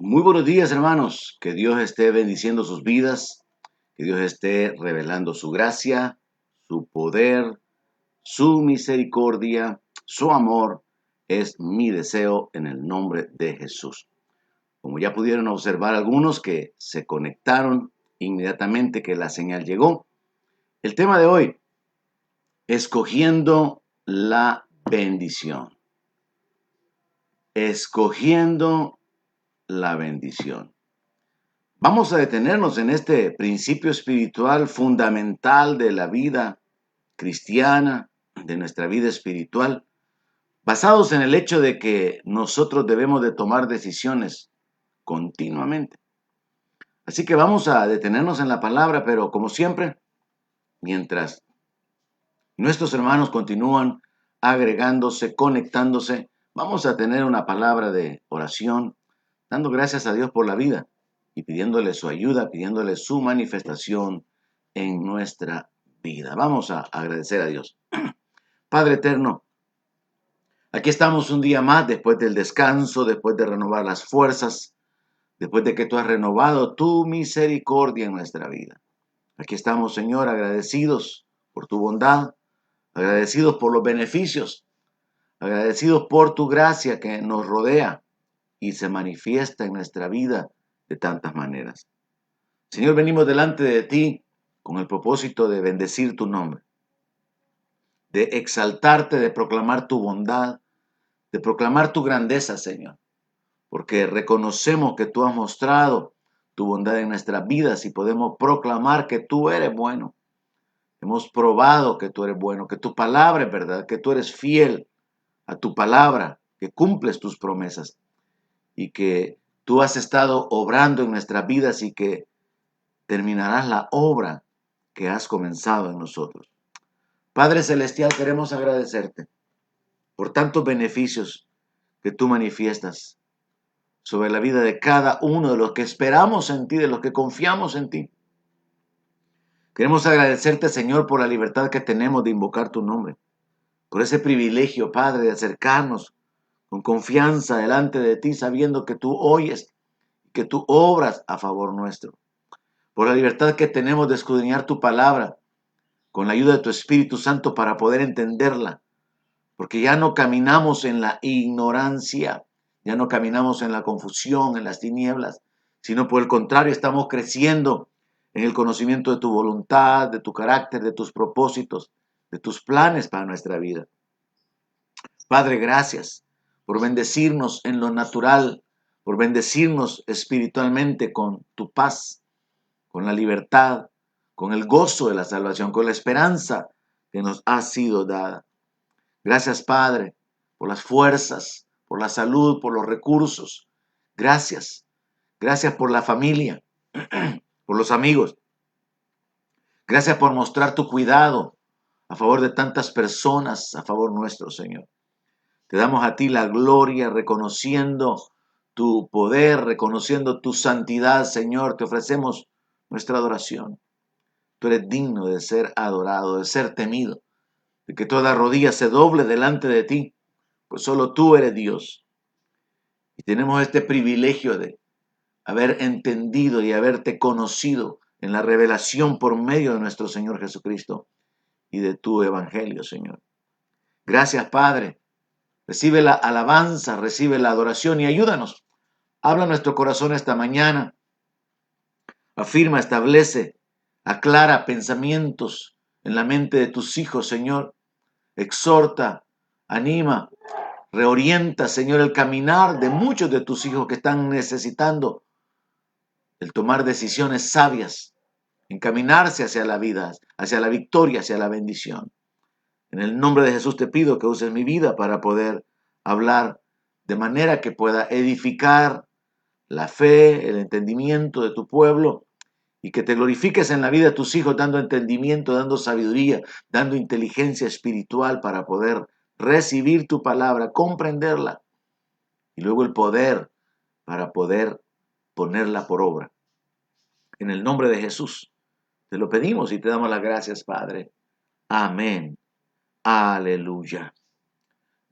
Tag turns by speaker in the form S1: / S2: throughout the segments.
S1: Muy buenos días, hermanos. Que Dios esté bendiciendo sus vidas, que Dios esté revelando su gracia, su poder, su misericordia, su amor. Es mi deseo en el nombre de Jesús. Como ya pudieron observar algunos que se conectaron inmediatamente que la señal llegó, el tema de hoy, escogiendo la bendición. Escogiendo la bendición. Vamos a detenernos en este principio espiritual fundamental de la vida cristiana, de nuestra vida espiritual, basados en el hecho de que nosotros debemos de tomar decisiones continuamente. Así que vamos a detenernos en la palabra, pero como siempre, mientras nuestros hermanos continúan agregándose, conectándose, vamos a tener una palabra de oración, dando gracias a Dios por la vida y pidiéndole su ayuda, pidiéndole su manifestación en nuestra vida. Vamos a agradecer a Dios. Padre eterno, aquí estamos un día más después del descanso, después de renovar las fuerzas, después de que tú has renovado tu misericordia en nuestra vida. Aquí estamos, Señor, agradecidos por tu bondad, agradecidos por los beneficios, agradecidos por tu gracia que nos rodea y se manifiesta en nuestra vida de tantas maneras. Señor, venimos delante de ti con el propósito de bendecir tu nombre, de exaltarte, de proclamar tu bondad, de proclamar tu grandeza, Señor, porque reconocemos que tú has mostrado tu bondad en nuestras vidas y podemos proclamar que tú eres bueno. Hemos probado que tú eres bueno, que tu palabra es verdad, que tú eres fiel a tu palabra, que cumples tus promesas y que tú has estado obrando en nuestras vidas y que terminarás la obra que has comenzado en nosotros. Padre Celestial, queremos agradecerte por tantos beneficios que tú manifiestas sobre la vida de cada uno de los que esperamos en ti, de los que confiamos en ti. Queremos agradecerte, Señor, por la libertad que tenemos de invocar tu nombre, por ese privilegio, Padre, de acercarnos con confianza delante de ti, sabiendo que tú oyes, que tú obras a favor nuestro, por la libertad que tenemos de escudriñar tu palabra con la ayuda de tu Espíritu Santo para poder entenderla, porque ya no caminamos en la ignorancia, ya no caminamos en la confusión, en las tinieblas, sino por el contrario, estamos creciendo en el conocimiento de tu voluntad, de tu carácter, de tus propósitos, de tus planes para nuestra vida. Padre, gracias por bendecirnos en lo natural, por bendecirnos espiritualmente con tu paz, con la libertad, con el gozo de la salvación, con la esperanza que nos ha sido dada. Gracias, Padre, por las fuerzas, por la salud, por los recursos. Gracias. Gracias por la familia, por los amigos. Gracias por mostrar tu cuidado a favor de tantas personas, a favor nuestro, Señor. Te damos a ti la gloria, reconociendo tu poder, reconociendo tu santidad, Señor. Te ofrecemos nuestra adoración. Tú eres digno de ser adorado, de ser temido, de que toda rodilla se doble delante de ti, pues solo tú eres Dios. Y tenemos este privilegio de haber entendido y haberte conocido en la revelación por medio de nuestro Señor Jesucristo y de tu evangelio, Señor. Gracias, Padre. Recibe la alabanza, recibe la adoración y ayúdanos. Habla nuestro corazón esta mañana. Afirma, establece, aclara pensamientos en la mente de tus hijos, Señor. Exhorta, anima, reorienta, Señor, el caminar de muchos de tus hijos que están necesitando el tomar decisiones sabias, encaminarse hacia la vida, hacia la victoria, hacia la bendición. En el nombre de Jesús te pido que uses mi vida para poder hablar de manera que pueda edificar la fe, el entendimiento de tu pueblo y que te glorifiques en la vida de tus hijos dando entendimiento, dando sabiduría, dando inteligencia espiritual para poder recibir tu palabra, comprenderla y luego el poder para poder ponerla por obra. En el nombre de Jesús te lo pedimos y te damos las gracias, Padre. Amén. Aleluya.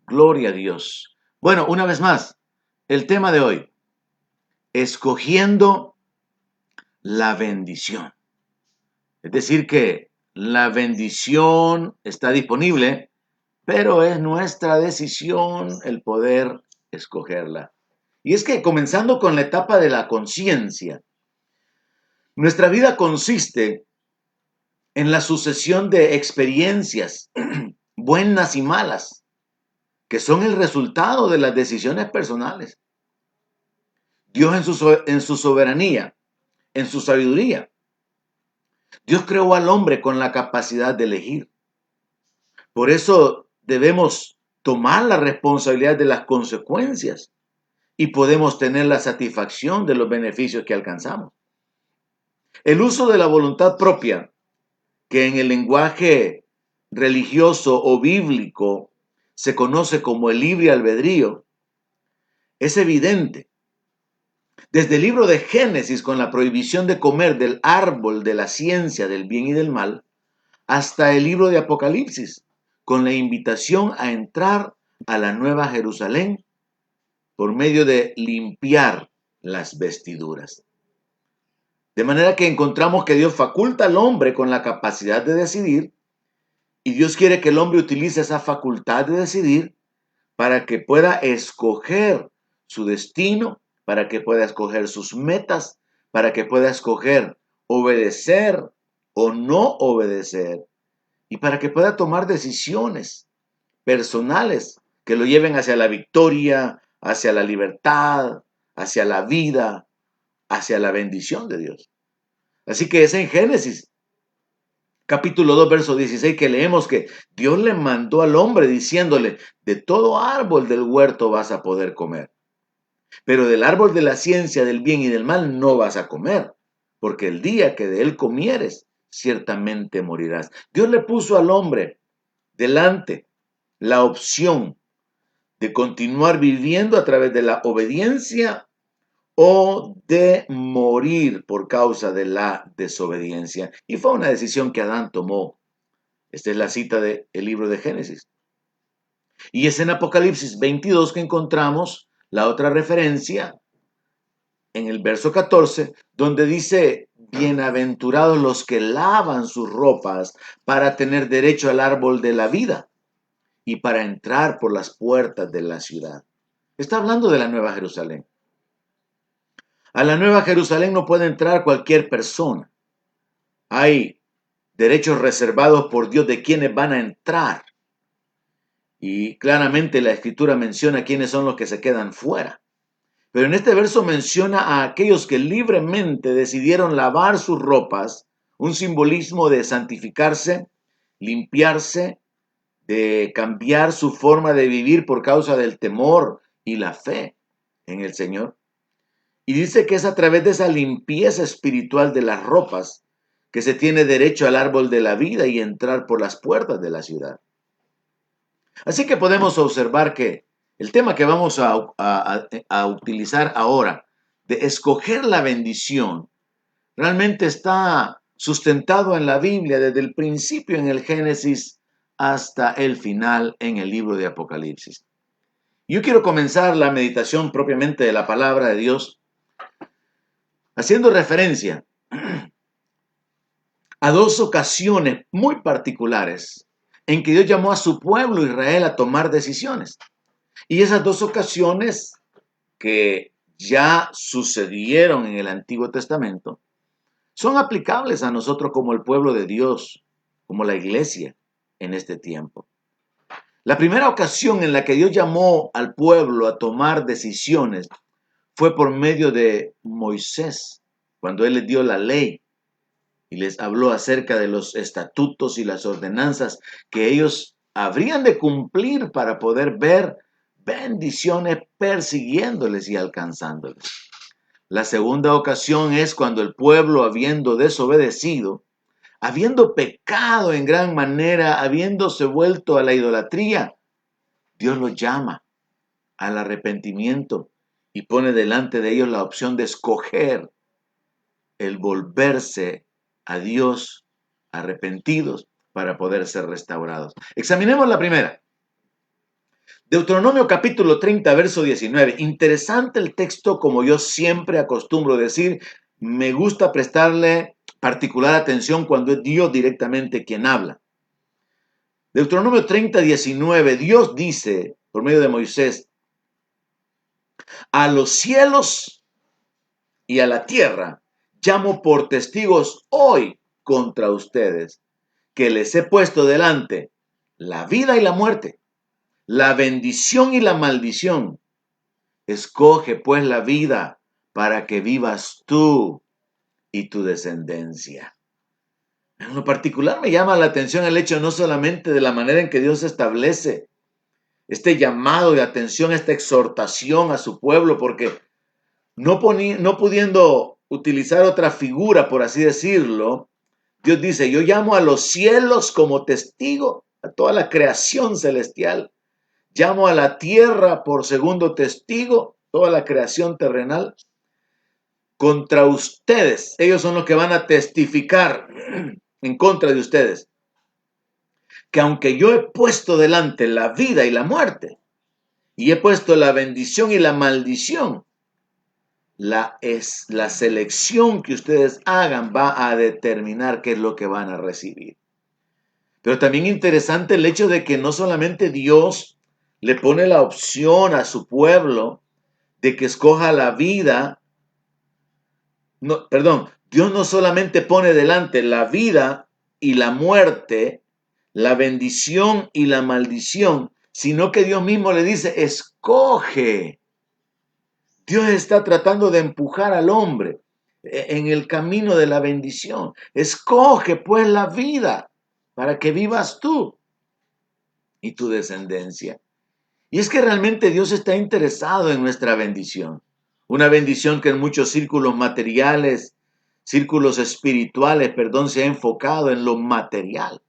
S1: Gloria a Dios. Bueno, una vez más, el tema de hoy. escogiendo la bendición. Es decir, que la bendición está disponible, pero es nuestra decisión el poder escogerla. Y es que comenzando con la etapa de la conciencia, nuestra vida consiste en la sucesión de experiencias, buenas y malas, que son el resultado de las decisiones personales. Dios en su soberanía, en su sabiduría, Dios creó al hombre con la capacidad de elegir. Por eso debemos tomar la responsabilidad de las consecuencias y podemos tener la satisfacción de los beneficios que alcanzamos. El uso de la voluntad propia, que en el lenguaje religioso o bíblico se conoce como el libre albedrío, es evidente. Desde el libro de Génesis, con la prohibición de comer del árbol de la ciencia del bien y del mal, hasta el libro de Apocalipsis, con la invitación a entrar a la Nueva Jerusalén por medio de limpiar las vestiduras. De manera que encontramos que Dios faculta al hombre con la capacidad de decidir, y Dios quiere que el hombre utilice esa facultad de decidir para que pueda escoger su destino, para que pueda escoger sus metas, para que pueda escoger obedecer o no obedecer, y para que pueda tomar decisiones personales que lo lleven hacia la victoria, hacia la libertad, hacia la vida, hacia la bendición de Dios. Así que es en Génesis capítulo 2, verso 16, que leemos que Dios le mandó al hombre diciéndole, de todo árbol del huerto vas a poder comer, pero del árbol de la ciencia del bien y del mal no vas a comer, porque el día que de él comieres, ciertamente morirás. Dios le puso al hombre delante la opción de continuar viviendo a través de la obediencia o de morir por causa de la desobediencia. Y fue una decisión que Adán tomó. Esta es la cita del libro de Génesis. Y es en Apocalipsis 22 que encontramos la otra referencia en el verso 14, donde dice, bienaventurados los que lavan sus ropas para tener derecho al árbol de la vida y para entrar por las puertas de la ciudad. Está hablando de la Nueva Jerusalén. A la Nueva Jerusalén no puede entrar cualquier persona. Hay derechos reservados por Dios de quienes van a entrar. Y claramente la Escritura menciona quiénes son los que se quedan fuera. Pero en este verso menciona a aquellos que libremente decidieron lavar sus ropas, un simbolismo de santificarse, limpiarse, de cambiar su forma de vivir por causa del temor y la fe en el Señor. Y dice que es a través de esa limpieza espiritual de las ropas que se tiene derecho al árbol de la vida y entrar por las puertas de la ciudad. Así que podemos observar que el tema que vamos a utilizar ahora, de escoger la bendición, realmente está sustentado en la Biblia desde el principio en el Génesis hasta el final en el libro de Apocalipsis. Yo quiero comenzar la meditación propiamente de la palabra de Dios haciendo referencia a dos ocasiones muy particulares en que Dios llamó a su pueblo Israel a tomar decisiones. Y esas dos ocasiones que ya sucedieron en el Antiguo Testamento son aplicables a nosotros como el pueblo de Dios, como la iglesia en este tiempo. La primera ocasión en la que Dios llamó al pueblo a tomar decisiones fue por medio de Moisés, cuando él les dio la ley y les habló acerca de los estatutos y las ordenanzas que ellos habrían de cumplir para poder ver bendiciones persiguiéndoles y alcanzándoles. La segunda ocasión es cuando el pueblo, habiendo desobedecido, habiendo pecado en gran manera, habiéndose vuelto a la idolatría, Dios los llama al arrepentimiento y pone delante de ellos la opción de escoger el volverse a Dios arrepentidos para poder ser restaurados. Examinemos la primera. Deuteronomio capítulo 30, verso 19. Interesante el texto, como yo siempre acostumbro decir. Me gusta prestarle particular atención cuando es Dios directamente quien habla. Deuteronomio 30, 19. Dios dice, por medio de Moisés, a los cielos y a la tierra llamo por testigos hoy contra ustedes, que les he puesto delante la vida y la muerte, la bendición y la maldición. Escoge pues la vida para que vivas tú y tu descendencia. En lo particular me llama la atención el hecho no solamente de la manera en que Dios establece este llamado de atención, esta exhortación a su pueblo, porque no pudiendo utilizar otra figura, por así decirlo, Dios dice, yo llamo a los cielos como testigo, a toda la creación celestial. Llamo a la tierra por segundo testigo, toda la creación terrenal. Contra ustedes, ellos son los que van a testificar en contra de ustedes. Que aunque yo he puesto delante la vida y la muerte, y he puesto la bendición y la maldición, la selección que ustedes hagan va a determinar qué es lo que van a recibir. Pero también interesante el hecho de que no solamente Dios le pone la opción a su pueblo de que escoja la vida. No, perdón, Dios no solamente pone delante la vida y la muerte, la bendición y la maldición, sino que Dios mismo le dice, escoge. Dios está tratando de empujar al hombre en el camino de la bendición. Escoge pues la vida para que vivas tú y tu descendencia. Y es que realmente Dios está interesado en nuestra bendición. Una bendición que en muchos círculos materiales, círculos espirituales, se ha enfocado en lo material.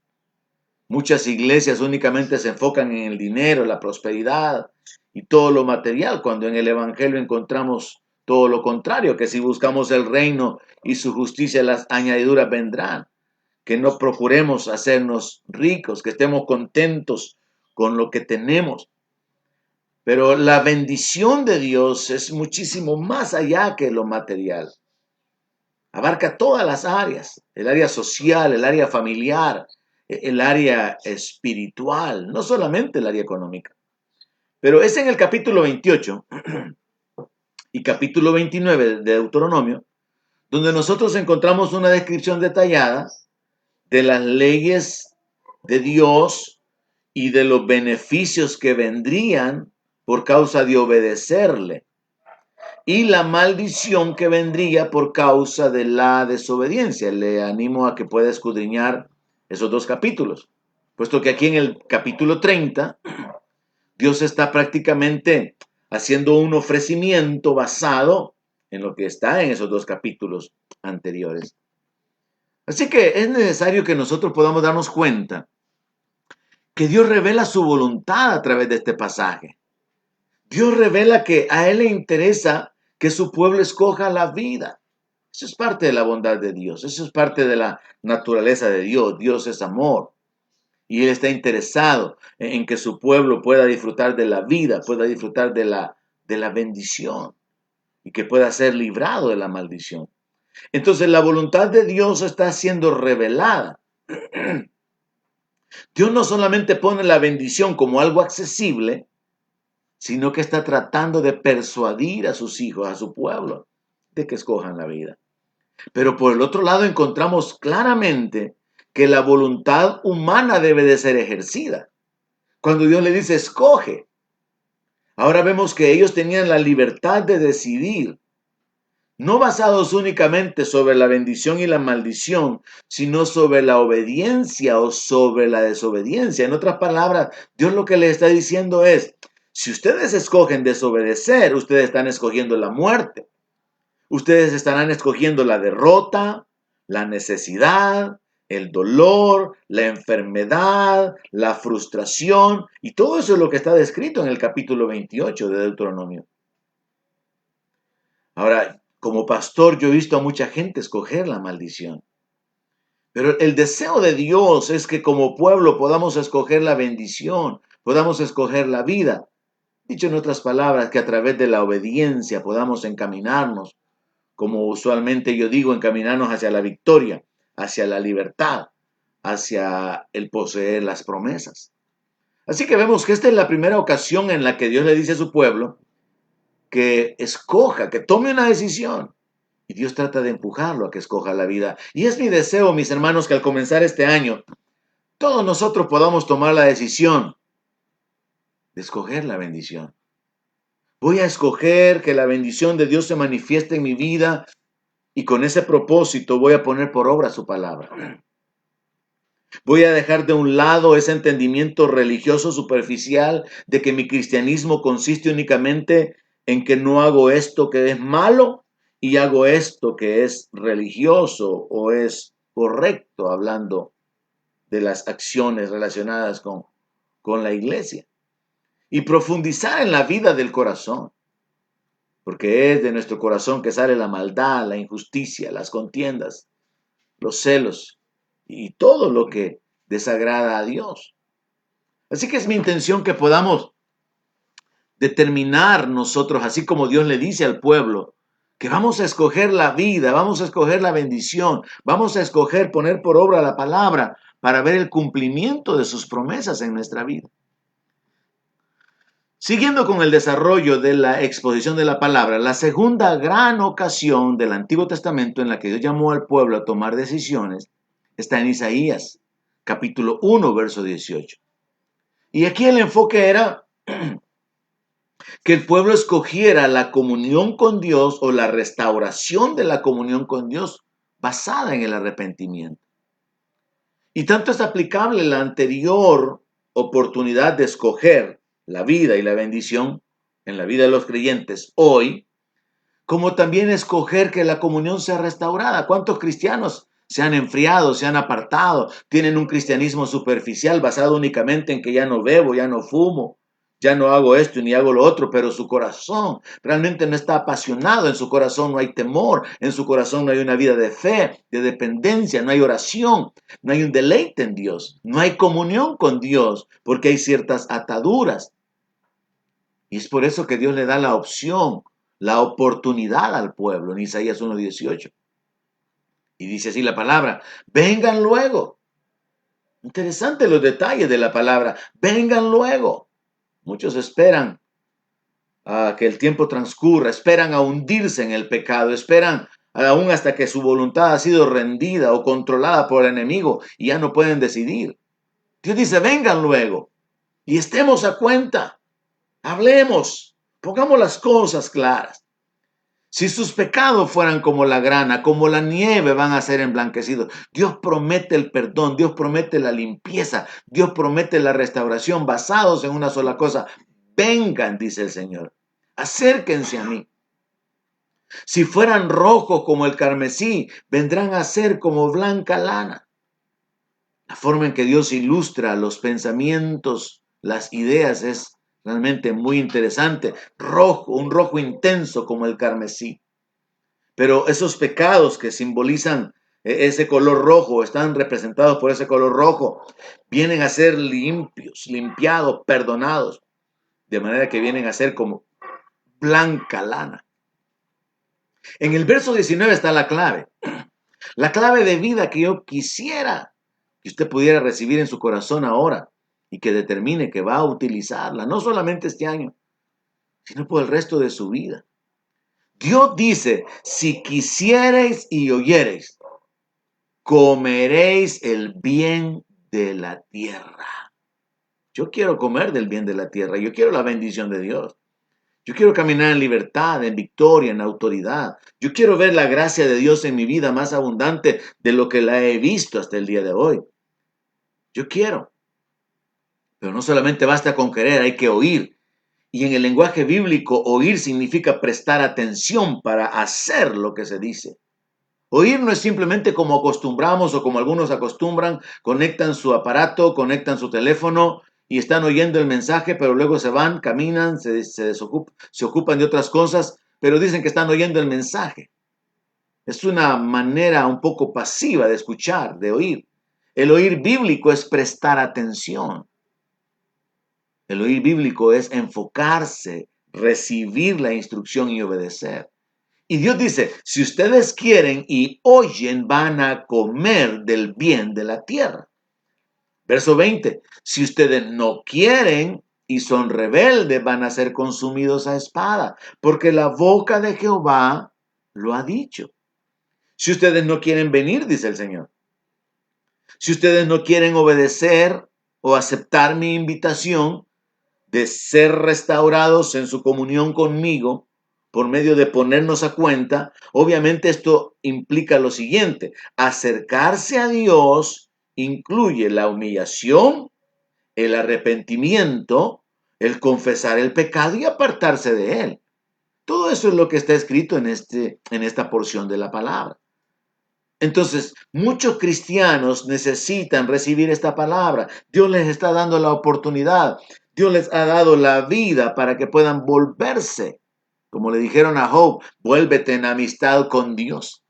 S1: Muchas iglesias únicamente se enfocan en el dinero, la prosperidad y todo lo material, cuando en el Evangelio encontramos todo lo contrario, que si buscamos el reino y su justicia, las añadiduras vendrán. Que no procuremos hacernos ricos, que estemos contentos con lo que tenemos. Pero la bendición de Dios es muchísimo más allá que lo material. Abarca todas las áreas, el área social, el área familiar, el área espiritual, no solamente el área económica. Pero es en el capítulo 28 y capítulo 29 de Deuteronomio, donde nosotros encontramos una descripción detallada de las leyes de Dios y de los beneficios que vendrían por causa de obedecerle, y la maldición que vendría por causa de la desobediencia. Le animo a que pueda escudriñar esos dos capítulos, puesto que aquí en el capítulo 30, Dios está prácticamente haciendo un ofrecimiento basado en lo que está en esos dos capítulos anteriores. Así que es necesario que nosotros podamos darnos cuenta que Dios revela su voluntad a través de este pasaje. Dios revela que a Él le interesa que su pueblo escoja la vida. Eso es parte de la bondad de Dios. Eso es parte de la naturaleza de Dios. Dios es amor. Y Él está interesado en que su pueblo pueda disfrutar de la vida, pueda disfrutar de la bendición y que pueda ser librado de la maldición. Entonces la voluntad de Dios está siendo revelada. Dios no solamente pone la bendición como algo accesible, sino que está tratando de persuadir a sus hijos, a su pueblo, de que escojan la vida. Pero por el otro lado encontramos claramente que la voluntad humana debe de ser ejercida. Cuando Dios le dice, escoge. Ahora vemos que ellos tenían la libertad de decidir, no basados únicamente sobre la bendición y la maldición, sino sobre la obediencia o sobre la desobediencia. En otras palabras, Dios lo que les está diciendo es, si ustedes escogen desobedecer, ustedes están escogiendo la muerte. Ustedes estarán escogiendo la derrota, la necesidad, el dolor, la enfermedad, la frustración, y todo eso es lo que está descrito en el capítulo 28 de Deuteronomio. Ahora, como pastor, yo he visto a mucha gente escoger la maldición. Pero el deseo de Dios es que como pueblo podamos escoger la bendición, podamos escoger la vida. Dicho en otras palabras, que a través de la obediencia podamos encaminarnos, como usualmente yo digo, encaminarnos hacia la victoria, hacia la libertad, hacia el poseer las promesas. Así que vemos que esta es la primera ocasión en la que Dios le dice a su pueblo que escoja, que tome una decisión. Y Dios trata de empujarlo a que escoja la vida. Y es mi deseo, mis hermanos, que al comenzar este año, todos nosotros podamos tomar la decisión de escoger la bendición. Voy a escoger que la bendición de Dios se manifieste en mi vida y con ese propósito voy a poner por obra su palabra. Voy a dejar de un lado ese entendimiento religioso superficial de que mi cristianismo consiste únicamente en que no hago esto que es malo y hago esto que es religioso o es correcto, hablando de las acciones relacionadas con la iglesia. Y profundizar en la vida del corazón, porque es de nuestro corazón que sale la maldad, la injusticia, las contiendas, los celos y todo lo que desagrada a Dios. Así que es mi intención que podamos determinar nosotros, así como Dios le dice al pueblo, que vamos a escoger la vida, vamos a escoger la bendición, vamos a escoger poner por obra la palabra para ver el cumplimiento de sus promesas en nuestra vida. Siguiendo con el desarrollo de la exposición de la palabra, la segunda gran ocasión del Antiguo Testamento en la que Dios llamó al pueblo a tomar decisiones está en Isaías, capítulo 1, verso 18. Y aquí el enfoque era que el pueblo escogiera la comunión con Dios o la restauración de la comunión con Dios basada en el arrepentimiento. Y tanto es aplicable la anterior oportunidad de escoger la vida y la bendición en la vida de los creyentes hoy, como también escoger que la comunión sea restaurada. ¿Cuántos cristianos se han enfriado, se han apartado, tienen un cristianismo superficial basado únicamente en que ya no bebo, ya no fumo, ya no hago esto ni hago lo otro, pero su corazón realmente no está apasionado, en su corazón no hay temor, en su corazón no hay una vida de fe, de dependencia, no hay oración, no hay un deleite en Dios, no hay comunión con Dios, porque hay ciertas ataduras. Y es por eso que Dios le da la opción, la oportunidad al pueblo en Isaías 1:18. Y dice así la palabra, vengan luego. Interesante los detalles de la palabra, vengan luego. Muchos esperan a que el tiempo transcurra, esperan a hundirse en el pecado, esperan aún hasta que su voluntad ha sido rendida o controlada por el enemigo y ya no pueden decidir. Dios dice, vengan luego y estemos a cuenta, hablemos, pongamos las cosas claras. Si sus pecados fueran como la grana, como la nieve, van a ser emblanquecidos. Dios promete el perdón, Dios promete la limpieza, Dios promete la restauración basados en una sola cosa. Vengan, dice el Señor, acérquense a mí. Si fueran rojos como el carmesí, vendrán a ser como blanca lana. La forma en que Dios ilustra los pensamientos, las ideas es realmente muy interesante. Rojo, un rojo intenso como el carmesí. Pero esos pecados que simbolizan ese color rojo, están representados por ese color rojo, vienen a ser limpios, limpiados, perdonados, de manera que vienen a ser como blanca lana. En el verso 19 está la clave de vida que yo quisiera que usted pudiera recibir en su corazón ahora y que determine que va a utilizarla, no solamente este año, sino por el resto de su vida. Dios dice, si quisiereis y oyereis, comeréis el bien de la tierra. Yo quiero comer del bien de la tierra, yo quiero la bendición de Dios. Yo quiero caminar en libertad, en victoria, en autoridad. Yo quiero ver la gracia de Dios en mi vida más abundante de lo que la he visto hasta el día de hoy. Yo quiero. Pero no solamente basta con querer, hay que oír. Y en el lenguaje bíblico, oír significa prestar atención para hacer lo que se dice. Oír no es simplemente como acostumbramos o como algunos acostumbran, conectan su aparato, conectan su teléfono y están oyendo el mensaje, pero luego se van, caminan, se ocupan de otras cosas, pero dicen que están oyendo el mensaje. Es una manera un poco pasiva de escuchar, de oír. El oír bíblico es prestar atención. El oír bíblico es enfocarse, recibir la instrucción y obedecer. Y Dios dice, si ustedes quieren y oyen, van a comer del bien de la tierra. Verso 20, si ustedes no quieren y son rebeldes, van a ser consumidos a espada, porque la boca de Jehová lo ha dicho. Si ustedes no quieren venir, dice el Señor, si ustedes no quieren obedecer o aceptar mi invitación de ser restaurados en su comunión conmigo por medio de ponernos a cuenta, obviamente esto implica lo siguiente: acercarse a Dios incluye la humillación, el arrepentimiento, el confesar el pecado y apartarse de él. Todo eso es lo que está escrito en esta porción de la palabra. Entonces, muchos cristianos necesitan recibir esta palabra. Dios les está dando la oportunidad. Dios les ha dado la vida para que puedan volverse. Como le dijeron a Job, vuélvete en amistad con Dios.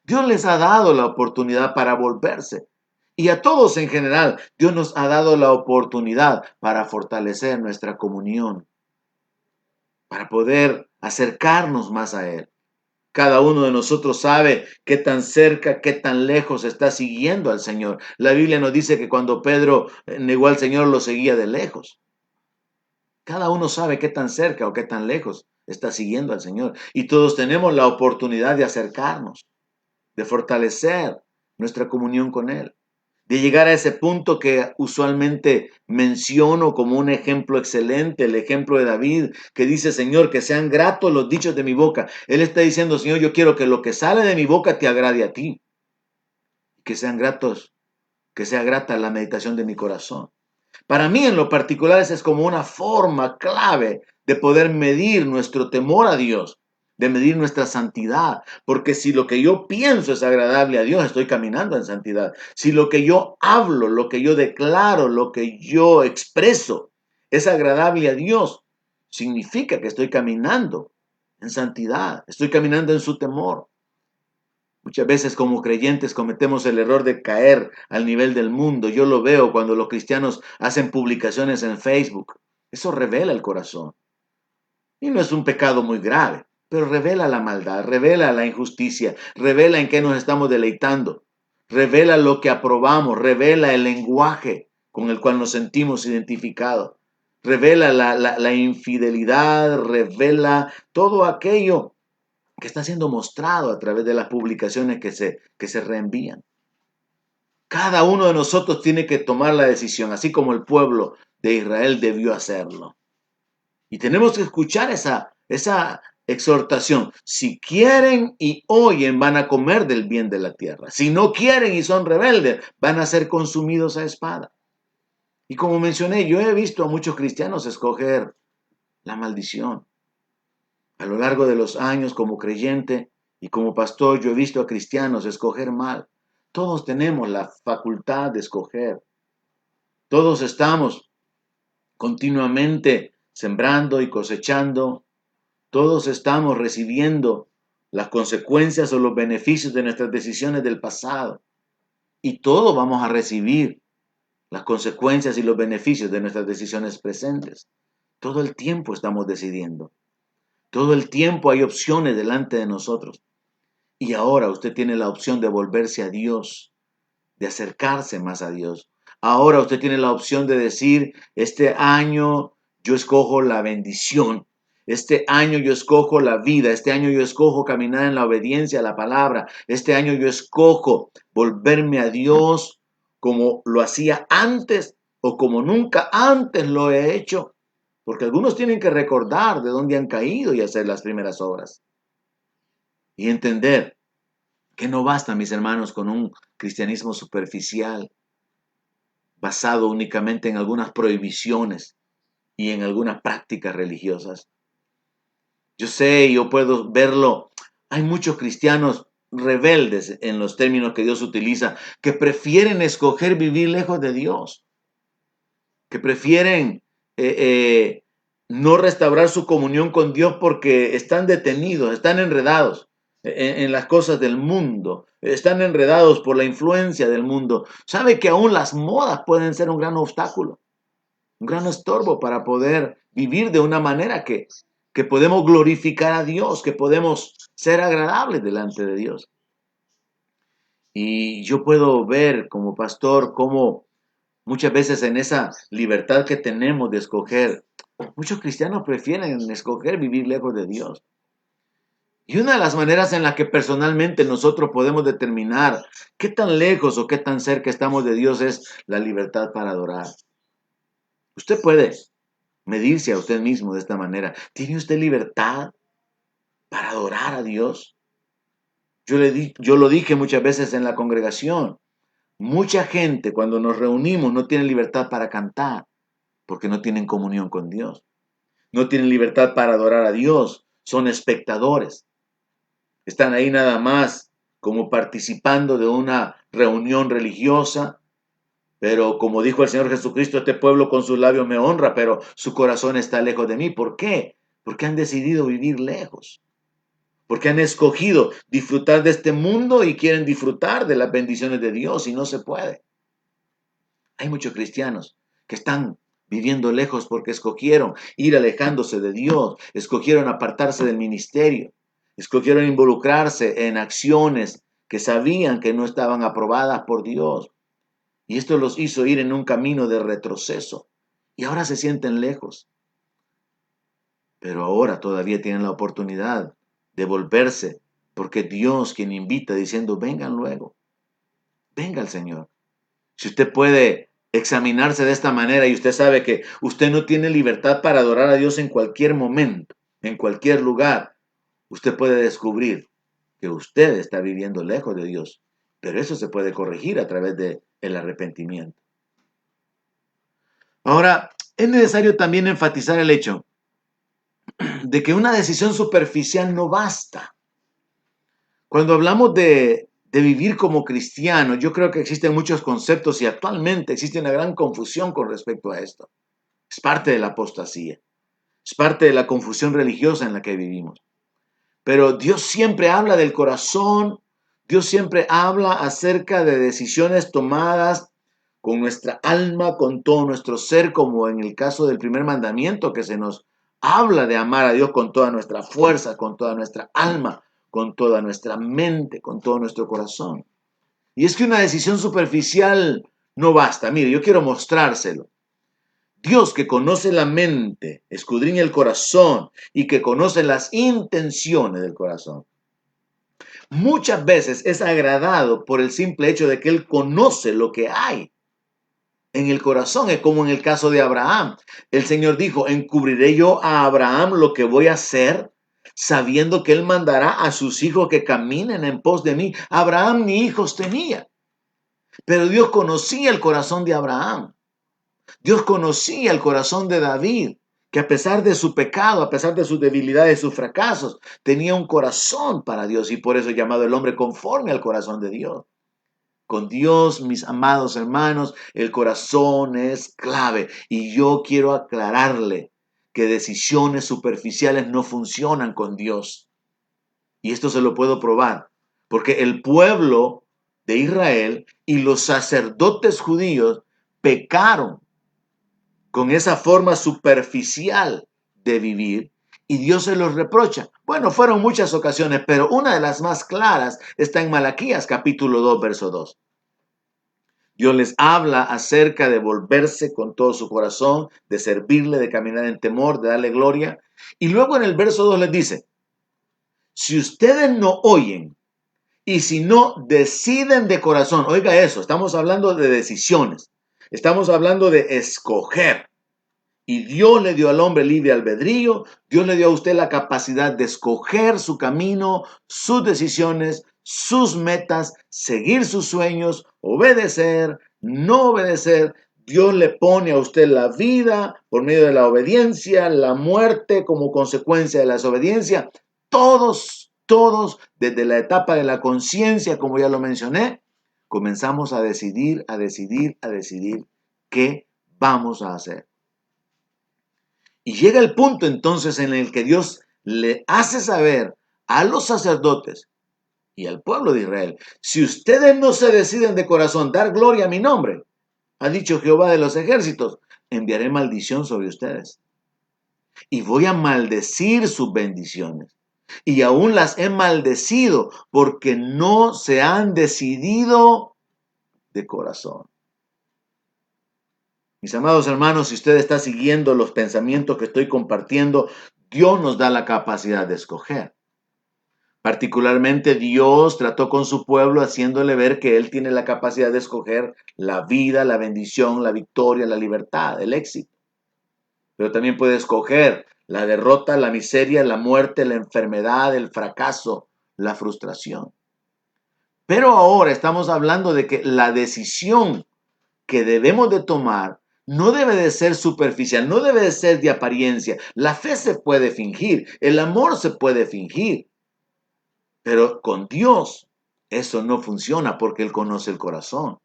S1: Dios les ha dado la oportunidad para volverse. Y a todos en general, Dios nos ha dado la oportunidad para fortalecer nuestra comunión, para poder acercarnos más a Él. Cada uno de nosotros sabe qué tan cerca, qué tan lejos está siguiendo al Señor. La Biblia nos dice que cuando Pedro negó al Señor, lo seguía de lejos. Cada uno sabe qué tan cerca o qué tan lejos está siguiendo al Señor. Y todos tenemos la oportunidad de acercarnos, de fortalecer nuestra comunión con Él, de llegar a ese punto que usualmente menciono como un ejemplo excelente, el ejemplo de David, que dice: Señor, que sean gratos los dichos de mi boca. Él está diciendo: Señor, yo quiero que lo que sale de mi boca te agrade a ti, que sean gratos, que sea grata la meditación de mi corazón. Para mí, en lo particular, esa es como una forma clave de poder medir nuestro temor a Dios, de medir nuestra santidad. Porque si lo que yo pienso es agradable a Dios, estoy caminando en santidad. Si lo que yo hablo, lo que yo declaro, lo que yo expreso es agradable a Dios, significa que estoy caminando en santidad, estoy caminando en su temor. Muchas veces como creyentes cometemos el error de caer al nivel del mundo. Yo lo veo cuando los cristianos hacen publicaciones en Facebook. Eso revela el corazón. Y no es un pecado muy grave, pero revela la maldad, revela la injusticia, revela en qué nos estamos deleitando, revela lo que aprobamos, revela el lenguaje con el cual nos sentimos identificados, revela la infidelidad, revela todo aquello que está siendo mostrado a través de las publicaciones que se reenvían. Cada uno de nosotros tiene que tomar la decisión, así como el pueblo de Israel debió hacerlo. Y tenemos que escuchar esa exhortación. Si quieren y oyen, van a comer del bien de la tierra. Si no quieren y son rebeldes, van a ser consumidos a espada. Y como mencioné, yo he visto a muchos cristianos escoger la maldición. A lo largo de los años como creyente y como pastor, yo he visto a cristianos escoger mal. Todos tenemos la facultad de escoger. Todos estamos continuamente sembrando y cosechando. Todos estamos recibiendo las consecuencias o los beneficios de nuestras decisiones del pasado. Y todos vamos a recibir las consecuencias y los beneficios de nuestras decisiones presentes. Todo el tiempo estamos decidiendo. Todo el tiempo hay opciones delante de nosotros. Y ahora usted tiene la opción de volverse a Dios, de acercarse más a Dios. Ahora usted tiene la opción de decir: este año yo escojo la bendición. Este año yo escojo la vida. Este año yo escojo caminar en la obediencia a la palabra. Este año yo escojo volverme a Dios como lo hacía antes o como nunca antes lo he hecho. Porque algunos tienen que recordar de dónde han caído y hacer las primeras obras. Y entender que no basta, mis hermanos, con un cristianismo superficial, basado únicamente en algunas prohibiciones y en algunas prácticas religiosas. Yo sé, yo puedo verlo. Hay muchos cristianos rebeldes en los términos que Dios utiliza, que prefieren escoger vivir lejos de Dios, que prefieren no restaurar su comunión con Dios porque están detenidos, están enredados en las cosas del mundo, están enredados por la influencia del mundo. ¿Sabe que aún las modas pueden ser un gran obstáculo? un gran estorbo para poder vivir de una manera que podemos glorificar a Dios, que podemos ser agradables delante de Dios. Y yo puedo ver como pastor cómo muchas veces en esa libertad que tenemos de escoger, muchos cristianos prefieren escoger vivir lejos de Dios. Y una de las maneras en la que personalmente nosotros podemos determinar qué tan lejos o qué tan cerca estamos de Dios es la libertad para adorar. Usted puede medirse a usted mismo de esta manera. ¿Tiene usted libertad para adorar a Dios? Yo lo dije muchas veces en la congregación. Mucha gente cuando nos reunimos no tiene libertad para cantar porque no tienen comunión con Dios. No tienen libertad para adorar a Dios. Son espectadores. Están ahí nada más como participando de una reunión religiosa. Pero como dijo el Señor Jesucristo, este pueblo con sus labios me honra, pero su corazón está lejos de mí. ¿Por qué? Porque han decidido vivir lejos. Porque han escogido disfrutar de este mundo y quieren disfrutar de las bendiciones de Dios y no se puede. Hay muchos cristianos que están viviendo lejos porque escogieron ir alejándose de Dios, escogieron apartarse del ministerio, escogieron involucrarse en acciones que sabían que no estaban aprobadas por Dios. Y esto los hizo ir en un camino de retroceso. Y ahora se sienten lejos. Pero ahora todavía tienen la oportunidad de volverse, porque Dios quien invita diciendo, vengan luego, venga el Señor. Si usted puede examinarse de esta manera y usted sabe que usted no tiene libertad para adorar a Dios en cualquier momento, en cualquier lugar, usted puede descubrir que usted está viviendo lejos de Dios. Pero eso se puede corregir a través del arrepentimiento. Ahora, es necesario también enfatizar el hecho de que una decisión superficial no basta. Cuando hablamos de vivir como cristiano, yo creo que existen muchos conceptos y actualmente existe una gran confusión con respecto a esto. Es parte de la apostasía, es parte de la confusión religiosa en la que vivimos. Pero Dios siempre habla del corazón, Dios siempre habla acerca de decisiones tomadas con nuestra alma, con todo nuestro ser, como en el caso del primer mandamiento que se nos habla de amar a Dios con toda nuestra fuerza, con toda nuestra alma, con toda nuestra mente, con todo nuestro corazón. Y es que una decisión superficial no basta. Mire, yo quiero mostrárselo. Dios que conoce la mente, escudriña el corazón y que conoce las intenciones del corazón. Muchas veces es agradado por el simple hecho de que Él conoce lo que hay en el corazón. Es como en el caso de Abraham. El Señor dijo, encubriré yo a Abraham lo que voy a hacer, sabiendo que Él mandará a sus hijos que caminen en pos de mí. Abraham ni hijos tenía, pero Dios conocía el corazón de Abraham. Dios conocía el corazón de David, que a pesar de su pecado, a pesar de sus debilidades, sus fracasos, tenía un corazón para Dios y por eso es llamado el hombre conforme al corazón de Dios. Con Dios, mis amados hermanos, el corazón es clave y yo quiero aclararle que decisiones superficiales no funcionan con Dios. Y esto se lo puedo probar, porque el pueblo de Israel y los sacerdotes judíos pecaron con esa forma superficial de vivir y Dios se los reprocha. Bueno, fueron muchas ocasiones, pero una de las más claras está en Malaquías capítulo 2, verso 2. Dios les habla acerca de volverse con todo su corazón, de servirle, de caminar en temor, de darle gloria. Y luego en el verso 2 les dice, si ustedes no oyen y si no deciden de corazón, oiga eso, estamos hablando de decisiones, estamos hablando de escoger. Y Dios le dio al hombre libre albedrío, Dios le dio a usted la capacidad de escoger su camino, sus decisiones, sus metas, seguir sus sueños, obedecer, no obedecer. Dios le pone a usted la vida por medio de la obediencia, la muerte como consecuencia de la desobediencia. Todos, desde la etapa de la conciencia, como ya lo mencioné, comenzamos a decidir qué vamos a hacer. Y llega el punto entonces en el que Dios le hace saber a los sacerdotes y al pueblo de Israel, si ustedes no se deciden de corazón dar gloria a mi nombre, ha dicho Jehová de los ejércitos, enviaré maldición sobre ustedes. Y voy a maldecir sus bendiciones. Y aún las he maldecido porque no se han decidido de corazón. Mis amados hermanos, si usted está siguiendo los pensamientos que estoy compartiendo, Dios nos da la capacidad de escoger. Particularmente Dios trató con su pueblo haciéndole ver que Él tiene la capacidad de escoger la vida, la bendición, la victoria, la libertad, el éxito. Pero también puede escoger la derrota, la miseria, la muerte, la enfermedad, el fracaso, la frustración. Pero ahora estamos hablando de que la decisión que debemos de tomar no debe de ser superficial, no debe de ser de apariencia. La fe se puede fingir, el amor se puede fingir, pero con Dios eso no funciona porque Él conoce el corazón.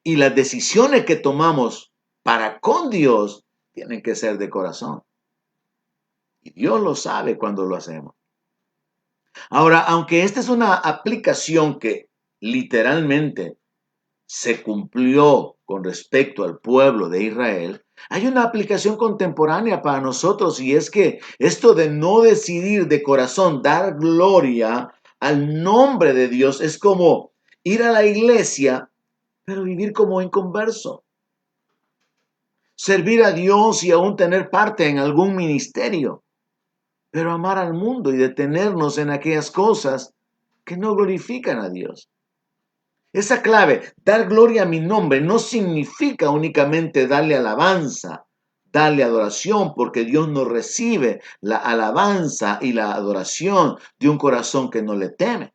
S1: Y las decisiones que tomamos para con Dios tienen que ser de corazón. Y Dios lo sabe cuando lo hacemos. Ahora, aunque esta es una aplicación que literalmente se cumplió con respecto al pueblo de Israel, hay una aplicación contemporánea para nosotros, y es que esto de no decidir de corazón dar gloria al nombre de Dios es como ir a la iglesia, pero vivir como inconverso. Servir a Dios y aún tener parte en algún ministerio, pero amar al mundo y detenernos en aquellas cosas que no glorifican a Dios. Esa clave, dar gloria a mi nombre, no significa únicamente darle alabanza, darle adoración, porque Dios no recibe la alabanza y la adoración de un corazón que no le teme,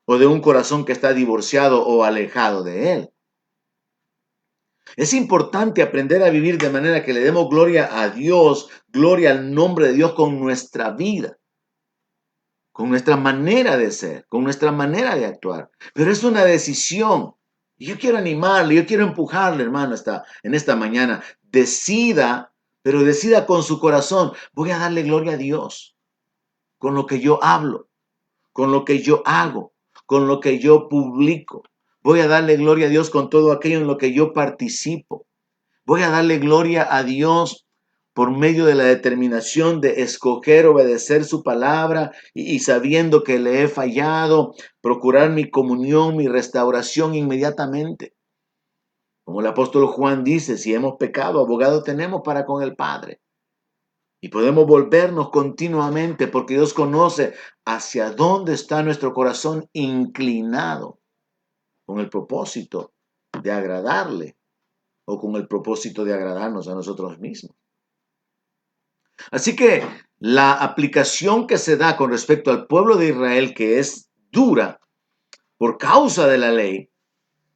S1: o de un corazón que está divorciado o alejado de Él. Es importante aprender a vivir de manera que le demos gloria a Dios, gloria al nombre de Dios con nuestra vida, con nuestra manera de ser, con nuestra manera de actuar. Pero es una decisión. Y yo quiero animarle, yo quiero empujarle, hermano, en esta mañana. Decida, pero decida con su corazón. Voy a darle gloria a Dios con lo que yo hablo, con lo que yo hago, con lo que yo publico. Voy a darle gloria a Dios con todo aquello en lo que yo participo. Voy a darle gloria a Dios por medio de la determinación de escoger, obedecer su palabra y sabiendo que le he fallado, procurar mi comunión, mi restauración inmediatamente. Como el apóstol Juan dice, si hemos pecado, abogado tenemos para con el Padre. Y podemos volvernos continuamente porque Dios conoce hacia dónde está nuestro corazón inclinado con el propósito de agradarle o con el propósito de agradarnos a nosotros mismos. Así que la aplicación que se da con respecto al pueblo de Israel, que es dura por causa de la ley,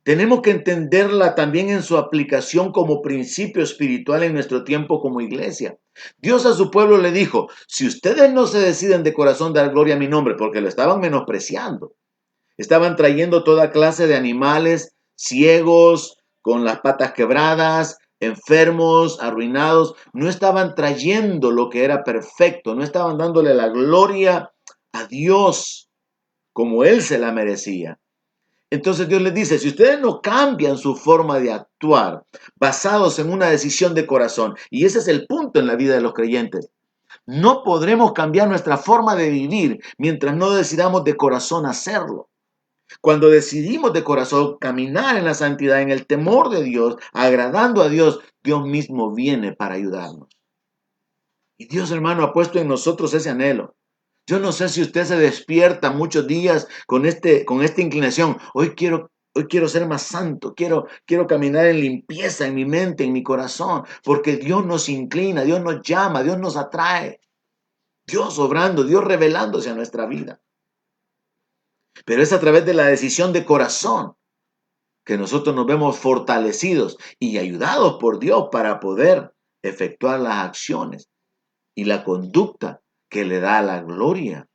S1: tenemos que entenderla también en su aplicación como principio espiritual en nuestro tiempo como iglesia. Dios a su pueblo le dijo, si ustedes no se deciden de corazón dar gloria a mi nombre, porque lo estaban menospreciando, estaban trayendo toda clase de animales ciegos, con las patas quebradas, enfermos, arruinados. No estaban trayendo lo que era perfecto. No estaban dándole la gloria a Dios como Él se la merecía. Entonces Dios les dice, si ustedes no cambian su forma de actuar basados en una decisión de corazón, y ese es el punto en la vida de los creyentes, no podremos cambiar nuestra forma de vivir mientras no decidamos de corazón hacerlo. Cuando decidimos de corazón caminar en la santidad, en el temor de Dios, agradando a Dios, Dios mismo viene para ayudarnos. Y Dios, hermano, ha puesto en nosotros ese anhelo. Yo no sé si usted se despierta muchos días con esta inclinación. Hoy quiero ser más santo, quiero caminar en limpieza en mi mente, en mi corazón, porque Dios nos inclina, Dios nos llama, Dios nos atrae. Dios obrando, Dios revelándose a nuestra vida. Pero es a través de la decisión de corazón que nosotros nos vemos fortalecidos y ayudados por Dios para poder efectuar las acciones y la conducta que le da la gloria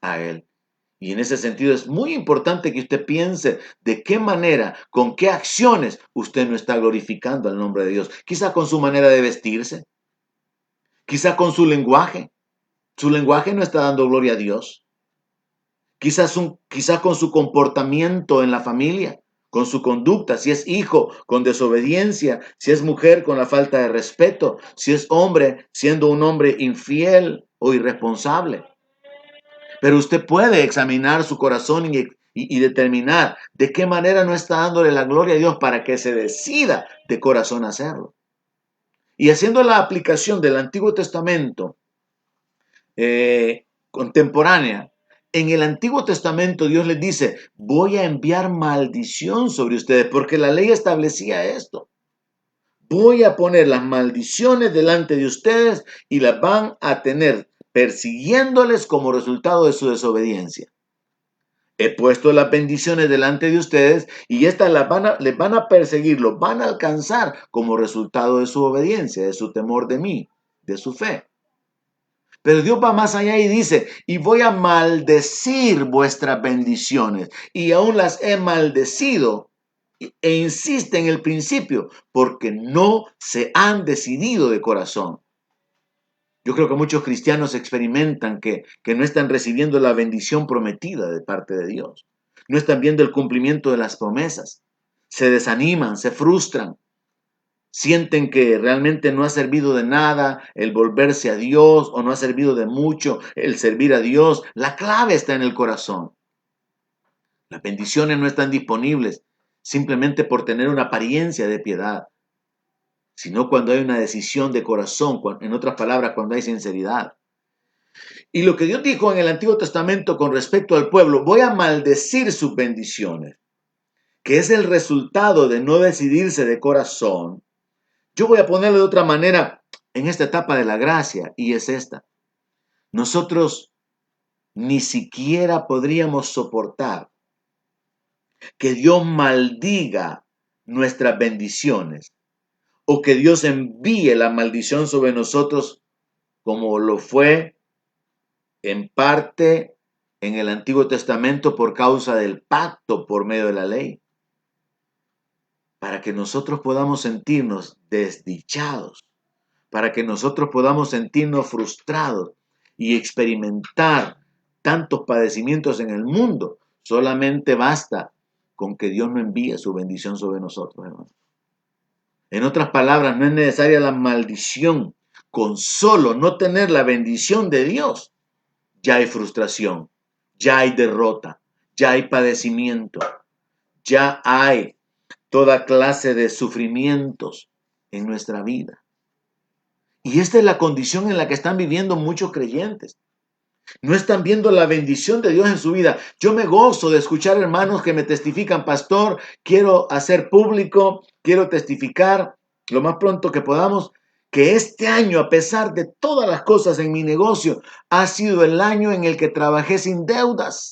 S1: a Él. Y en ese sentido es muy importante que usted piense de qué manera, con qué acciones usted no está glorificando al nombre de Dios. Quizá con su manera de vestirse, quizá con su lenguaje. Su lenguaje no está dando gloria a Dios. Quizá con su comportamiento en la familia, con su conducta, si es hijo con desobediencia, si es mujer con la falta de respeto, si es hombre siendo un hombre infiel o irresponsable. Pero usted puede examinar su corazón y determinar de qué manera no está dándole la gloria a Dios para que se decida de corazón a hacerlo. Y haciendo la aplicación del Antiguo Testamento contemporánea, en el Antiguo Testamento Dios les dice, voy a enviar maldición sobre ustedes, porque la ley establecía esto. Voy a poner las maldiciones delante de ustedes y las van a tener persiguiéndoles como resultado de su desobediencia. He puesto las bendiciones delante de ustedes y estas les van a perseguir, los van a alcanzar como resultado de su obediencia, de su temor de mí, de su fe. Pero Dios va más allá y dice, y voy a maldecir vuestras bendiciones. Y aún las he maldecido. E insiste en el principio, porque no se han decidido de corazón. Yo creo que muchos cristianos experimentan que no están recibiendo la bendición prometida de parte de Dios. No están viendo el cumplimiento de las promesas. Se desaniman, se frustran. Sienten que realmente no ha servido de nada el volverse a Dios o no ha servido de mucho el servir a Dios. La clave está en el corazón. Las bendiciones no están disponibles simplemente por tener una apariencia de piedad, sino cuando hay una decisión de corazón, en otras palabras, cuando hay sinceridad. Y lo que Dios dijo en el Antiguo Testamento con respecto al pueblo, voy a maldecir sus bendiciones, que es el resultado de no decidirse de corazón. Yo voy a ponerlo de otra manera en esta etapa de la gracia, y es esta. Nosotros ni siquiera podríamos soportar que Dios maldiga nuestras bendiciones o que Dios envíe la maldición sobre nosotros como lo fue en parte en el Antiguo Testamento por causa del pacto por medio de la ley, para que nosotros podamos sentirnos desdichados, para que nosotros podamos sentirnos frustrados y experimentar tantos padecimientos en el mundo. Solamente basta con que Dios no envíe su bendición sobre nosotros, hermanos. En otras palabras, no es necesaria la maldición. Con solo no tener la bendición de Dios, ya hay frustración, ya hay derrota, ya hay padecimiento, ya hay toda clase de sufrimientos en nuestra vida. Y esta es la condición en la que están viviendo muchos creyentes. No están viendo la bendición de Dios en su vida. Yo me gozo de escuchar hermanos que me testifican, pastor, quiero hacer público, quiero testificar lo más pronto que podamos, que este año, a pesar de todas las cosas en mi negocio, ha sido el año en el que trabajé sin deudas.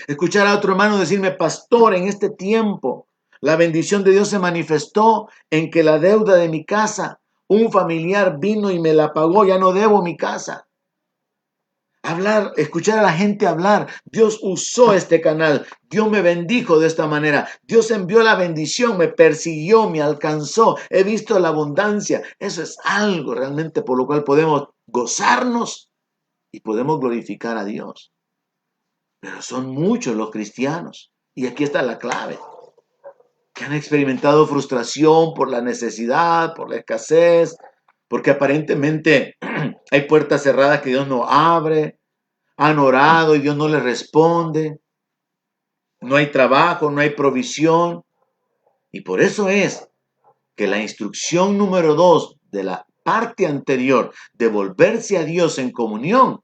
S1: Escuchar a otro hermano decirme, pastor, en este tiempo, la bendición de Dios se manifestó en que la deuda de mi casa, un familiar vino y me la pagó, ya no debo mi casa. Hablar, escuchar a la gente hablar. Dios usó este canal. Dios me bendijo de esta manera. Dios envió la bendición, me persiguió, me alcanzó. He visto la abundancia. Eso es algo realmente por lo cual podemos gozarnos y podemos glorificar a Dios. Pero son muchos los cristianos. Y aquí está la clave. Que han experimentado frustración por la necesidad, por la escasez, porque aparentemente hay puertas cerradas que Dios no abre. Han orado y Dios no les responde. No hay trabajo, no hay provisión. Y por eso es que la instrucción número 2 de la parte anterior, de volverse a Dios en comunión,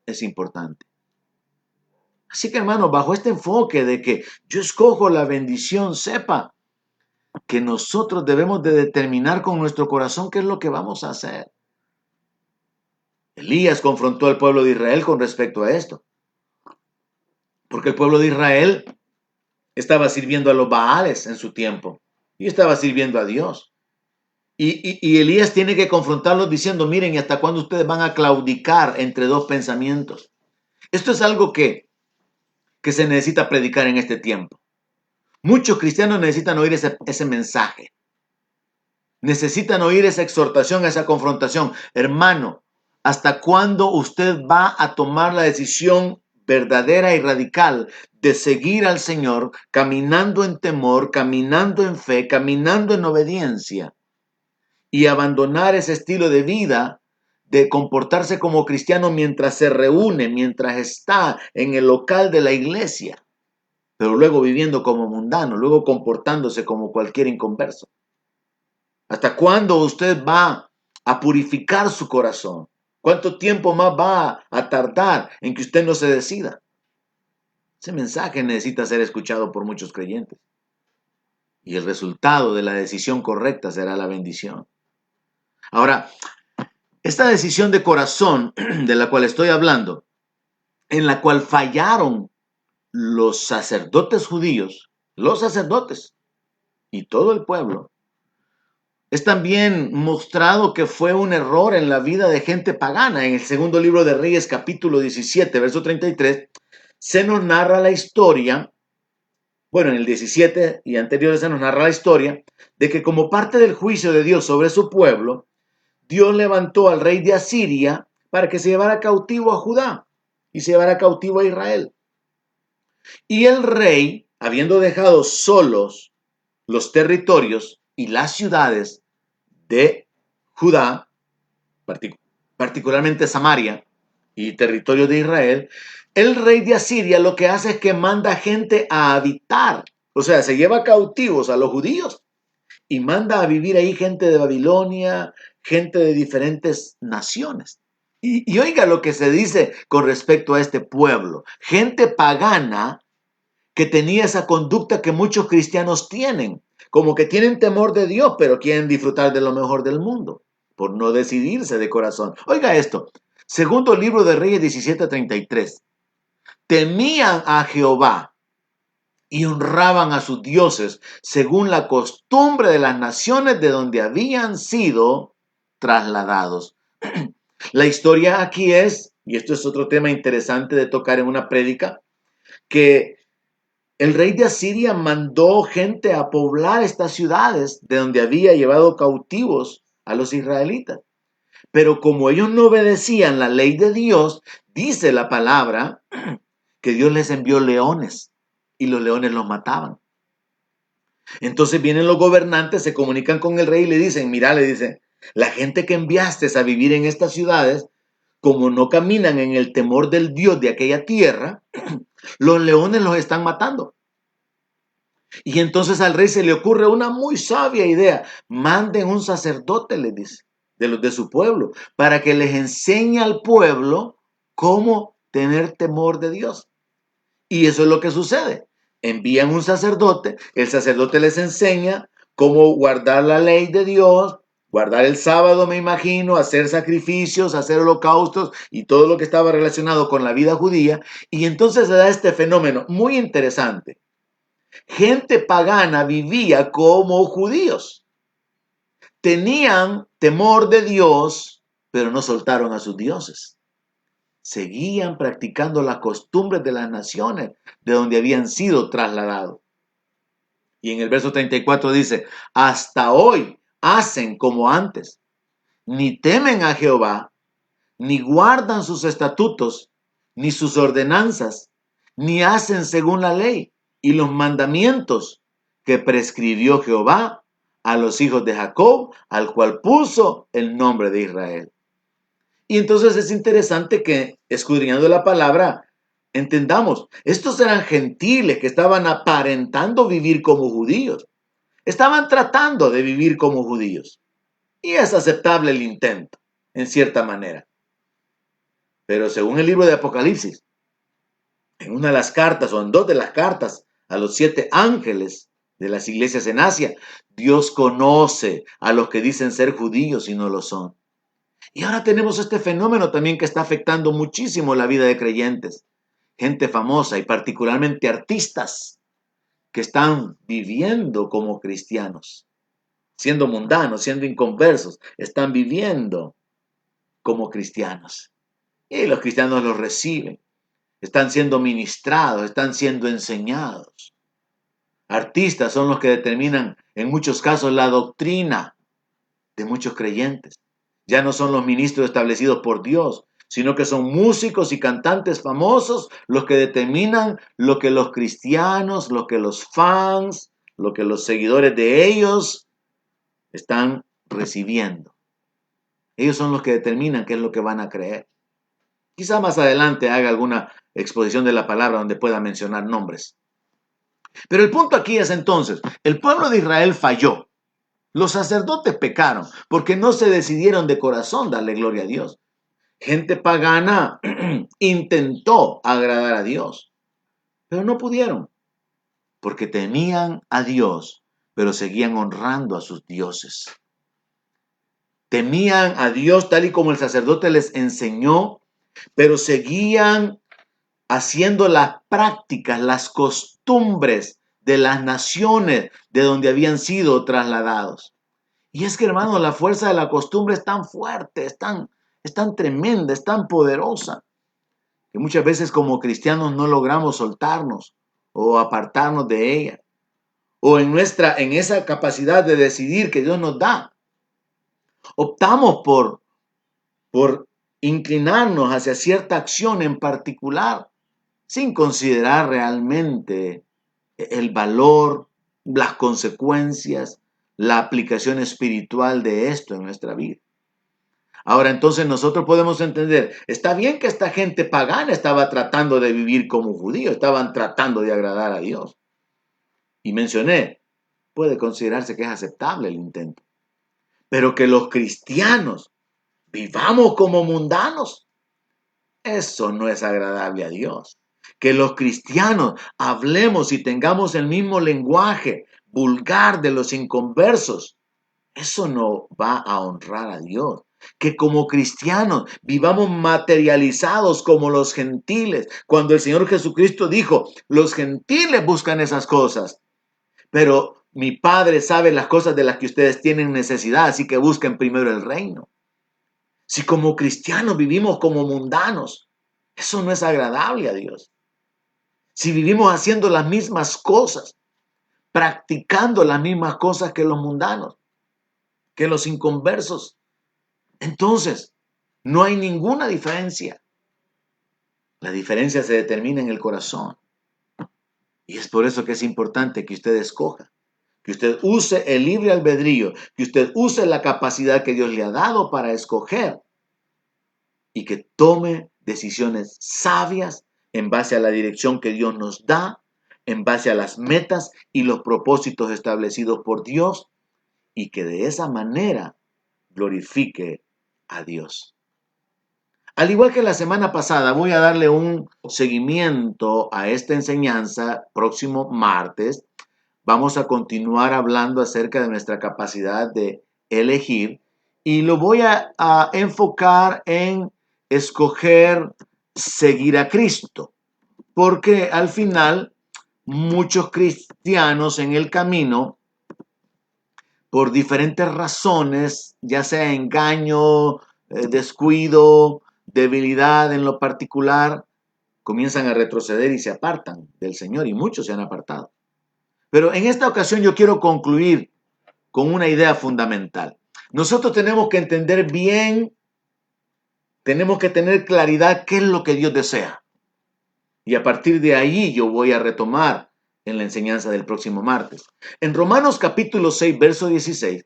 S1: es importante. Así que, hermanos, bajo este enfoque de que yo escojo la bendición, sepa que nosotros debemos de determinar con nuestro corazón qué es lo que vamos a hacer. Elías confrontó al pueblo de Israel con respecto a esto. Porque el pueblo de Israel estaba sirviendo a los Baales en su tiempo y estaba sirviendo a Dios. Y Elías tiene que confrontarlos diciendo, miren, ¿y hasta cuándo ustedes van a claudicar entre dos pensamientos? Esto es algo que se necesita predicar en este tiempo. Muchos cristianos necesitan oír ese mensaje. Necesitan oír esa exhortación, esa confrontación. Hermano, ¿hasta cuándo usted va a tomar la decisión verdadera y radical de seguir al Señor, caminando en temor, caminando en fe, caminando en obediencia, y abandonar ese estilo de vida de comportarse como cristiano mientras se reúne, mientras está en el local de la iglesia, pero luego viviendo como mundano, luego comportándose como cualquier inconverso. ¿Hasta cuándo usted va a purificar su corazón? ¿Cuánto tiempo más va a tardar en que usted no se decida? Ese mensaje necesita ser escuchado por muchos creyentes. Y el resultado de la decisión correcta será la bendición. Ahora, esta decisión de corazón de la cual estoy hablando, en la cual fallaron los sacerdotes judíos, los sacerdotes y todo el pueblo, es también mostrado que fue un error en la vida de gente pagana. En el segundo libro de Reyes, capítulo 17, verso 33, se nos narra la historia, bueno, en el 17 y anteriores se nos narra la historia de que como parte del juicio de Dios sobre su pueblo, Dios levantó al rey de Asiria para que se llevara cautivo a Judá y se llevara cautivo a Israel. Y el rey, habiendo dejado solos los territorios y las ciudades de Judá, particularmente Samaria y territorio de Israel, el rey de Asiria lo que hace es que manda gente a habitar, o sea, se lleva cautivos a los judíos y manda a vivir ahí gente de Babilonia, gente de diferentes naciones. Y oiga lo que se dice con respecto a este pueblo, gente pagana que tenía esa conducta que muchos cristianos tienen, como que tienen temor de Dios, pero quieren disfrutar de lo mejor del mundo, por no decidirse de corazón. Oiga esto, segundo libro de Reyes 17:33, temían a Jehová y honraban a sus dioses según la costumbre de las naciones de donde habían sido trasladados. La historia aquí es, y esto es otro tema interesante de tocar en una prédica, que el rey de Asiria mandó gente a poblar estas ciudades de donde había llevado cautivos a los israelitas. Pero como ellos no obedecían la ley de Dios, dice la palabra que Dios les envió leones y los leones los mataban. Entonces vienen los gobernantes, se comunican con el rey y le dicen, mira, le dicen, la gente que enviaste a vivir en estas ciudades, como no caminan en el temor del Dios de aquella tierra, los leones los están matando. Y entonces al rey se le ocurre una muy sabia idea. Manden un sacerdote, le dice, de los de su pueblo, para que les enseñe al pueblo cómo tener temor de Dios. Y eso es lo que sucede. Envían un sacerdote, el sacerdote les enseña cómo guardar la ley de Dios, guardar el sábado, me imagino, hacer sacrificios, hacer holocaustos y todo lo que estaba relacionado con la vida judía. Y entonces se da este fenómeno muy interesante. Gente pagana vivía como judíos. Tenían temor de Dios, pero no soltaron a sus dioses. Seguían practicando las costumbres de las naciones de donde habían sido trasladados. Y en el verso 34 dice, hasta hoy hacen como antes, ni temen a Jehová, ni guardan sus estatutos, ni sus ordenanzas, ni hacen según la ley y los mandamientos que prescribió Jehová a los hijos de Jacob, al cual puso el nombre de Israel. Y entonces es interesante que, escudriñando la palabra, entendamos, estos eran gentiles que estaban aparentando vivir como judíos. Estaban tratando de vivir como judíos. Y es aceptable el intento, en cierta manera. Pero según el libro de Apocalipsis, en una de las cartas o en dos de las cartas a los 7 ángeles de las iglesias en Asia, Dios conoce a los que dicen ser judíos y no lo son. Y ahora tenemos este fenómeno también que está afectando muchísimo la vida de creyentes. Gente famosa y particularmente artistas que están viviendo como cristianos, siendo mundanos, siendo inconversos, están viviendo como cristianos. Y los cristianos los reciben, están siendo ministrados, están siendo enseñados. Artistas son los que determinan en muchos casos la doctrina de muchos creyentes. Ya no son los ministros establecidos por Dios, sino que son músicos y cantantes famosos los que determinan lo que los cristianos, lo que los fans, lo que los seguidores de ellos están recibiendo. Ellos son los que determinan qué es lo que van a creer. Quizá más adelante haga alguna exposición de la palabra donde pueda mencionar nombres. Pero el punto aquí es entonces, el pueblo de Israel falló. Los sacerdotes pecaron porque no se decidieron de corazón darle gloria a Dios. Gente pagana intentó agradar a Dios, pero no pudieron porque temían a Dios, pero seguían honrando a sus dioses. Temían a Dios tal y como el sacerdote les enseñó, pero seguían haciendo las prácticas, las costumbres de las naciones de donde habían sido trasladados. Y es que, hermano, la fuerza de la costumbre es tan fuerte, es tan tremenda, es tan poderosa, que muchas veces como cristianos no logramos soltarnos o apartarnos de ella. O en esa capacidad de decidir que Dios nos da, optamos por inclinarnos hacia cierta acción en particular, sin considerar realmente el valor, las consecuencias, la aplicación espiritual de esto en nuestra vida. Ahora, entonces nosotros podemos entender, está bien que esta gente pagana estaba tratando de vivir como judíos, estaban tratando de agradar a Dios. Y mencioné, puede considerarse que es aceptable el intento, pero que los cristianos vivamos como mundanos, eso no es agradable a Dios. Que los cristianos hablemos y tengamos el mismo lenguaje vulgar de los inconversos, eso no va a honrar a Dios. Que como cristianos vivamos materializados como los gentiles, cuando el Señor Jesucristo dijo, los gentiles buscan esas cosas, pero mi Padre sabe las cosas de las que ustedes tienen necesidad, así que busquen primero el reino. Si como cristianos vivimos como mundanos, eso no es agradable a Dios. Si vivimos haciendo las mismas cosas, practicando las mismas cosas que los mundanos, que los inconversos, entonces no hay ninguna diferencia. La diferencia se determina en el corazón. Y es por eso que es importante que usted escoja, que usted use el libre albedrío, que usted use la capacidad que Dios le ha dado para escoger y que tome decisiones sabias en base a la dirección que Dios nos da, en base a las metas y los propósitos establecidos por Dios, y que de esa manera glorifique a Dios. Al igual que la semana pasada, voy a darle un seguimiento a esta enseñanza próximo martes. Vamos a continuar hablando acerca de nuestra capacidad de elegir y lo voy a enfocar en escoger seguir a Cristo, porque al final muchos cristianos en el camino, por diferentes razones, ya sea engaño, descuido, debilidad en lo particular, comienzan a retroceder y se apartan del Señor, y muchos se han apartado. Pero en esta ocasión yo quiero concluir con una idea fundamental. Nosotros tenemos que entender bien, tenemos que tener claridad qué es lo que Dios desea. Y a partir de ahí yo voy a retomar en la enseñanza del próximo martes. En Romanos capítulo 6, verso 16,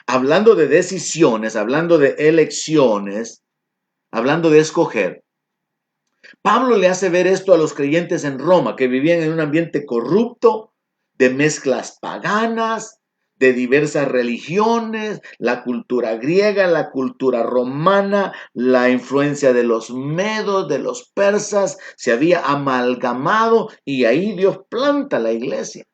S1: hablando de decisiones, hablando de elecciones, hablando de escoger, Pablo le hace ver esto a los creyentes en Roma, que vivían en un ambiente corrupto, de mezclas paganas, de diversas religiones, la cultura griega, la cultura romana, la influencia de los medos, de los persas, se había amalgamado y ahí Dios planta la iglesia.